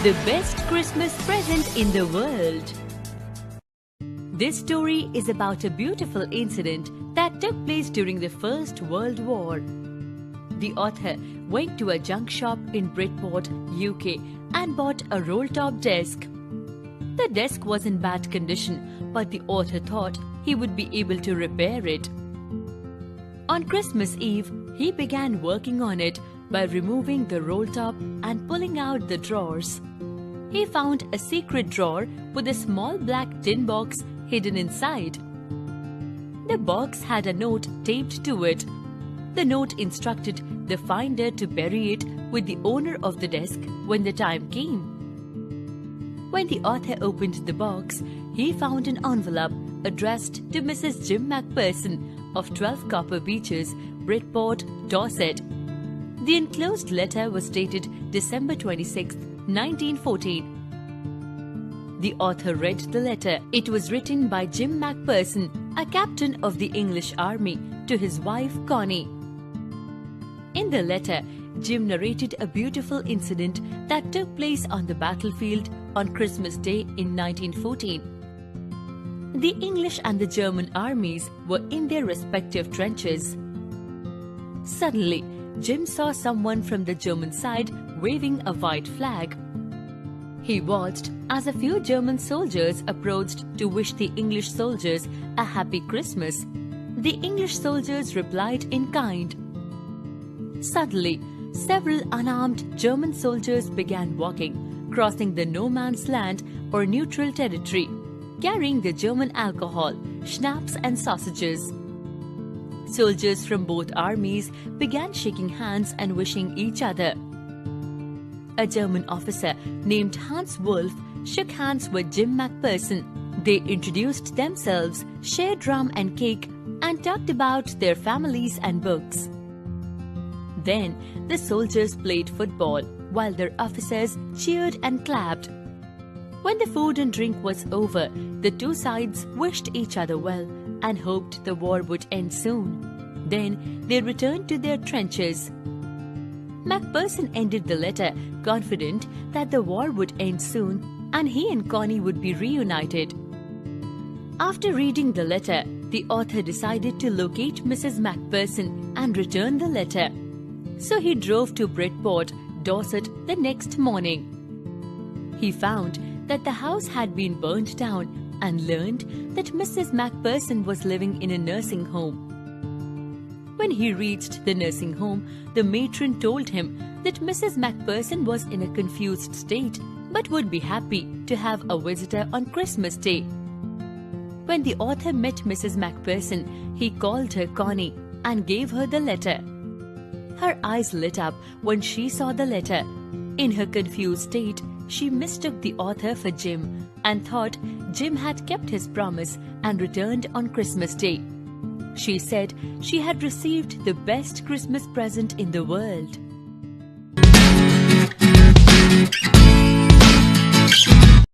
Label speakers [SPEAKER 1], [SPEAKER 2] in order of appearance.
[SPEAKER 1] The best Christmas present in the world. This story is about a beautiful incident that took place during the First World War. The author went to a junk shop in Bridport, UK and bought a roll-top desk. The desk was in bad condition, but the author thought he would be able to repair it. On Christmas Eve, he began working on it by removing the roll-top and pulling out the drawers. He found a secret drawer with a small black tin box hidden inside. The box had a note taped to it. The note instructed the finder to bury it with the owner of the desk when the time came. When the author opened the box, he found an envelope addressed to Mrs. Jim McPherson of 12 Copper Beeches, Bridport, Dorset. The enclosed letter was dated December 26, 1914. The author read the letter. It was written by Jim McPherson, a captain of the English Army, to his wife Connie. In the letter, Jim narrated a beautiful incident that took place on the battlefield on Christmas Day in 1914. The English and the German armies were in their respective trenches. Suddenly, Jim saw someone from the German side waving a white flag. He watched as a few German soldiers approached to wish the English soldiers a happy Christmas. The English soldiers replied in kind. Suddenly, several unarmed German soldiers began walking, crossing the no man's land or neutral territory, carrying the German alcohol, schnapps and sausages. Soldiers from both armies began shaking hands and wishing each other. A German officer named Hans Wolf shook hands with Jim McPherson. They introduced themselves, shared rum and cake, and talked about their families and books. Then the soldiers played football while their officers cheered and clapped. When the food and drink was over, the two sides wished each other well and hoped the war would end soon. Then they returned to their trenches. McPherson ended the letter confident that the war would end soon and he and Connie would be reunited. After reading the letter, the author decided to locate Mrs. McPherson and return the letter. So he drove to Bridport, Dorset the next morning. He found that the house had been burnt down and learned that Mrs. McPherson was living in a nursing home. When he reached the nursing home, the matron told him that Mrs. McPherson was in a confused state but would be happy to have a visitor on Christmas Day. When the author met Mrs. McPherson, he called her Connie and gave her the letter. Her eyes lit up when she saw the letter. In her confused state, she mistook the author for Jim and thought Jim had kept his promise and returned on Christmas Day. She said she had received the best Christmas present in the world.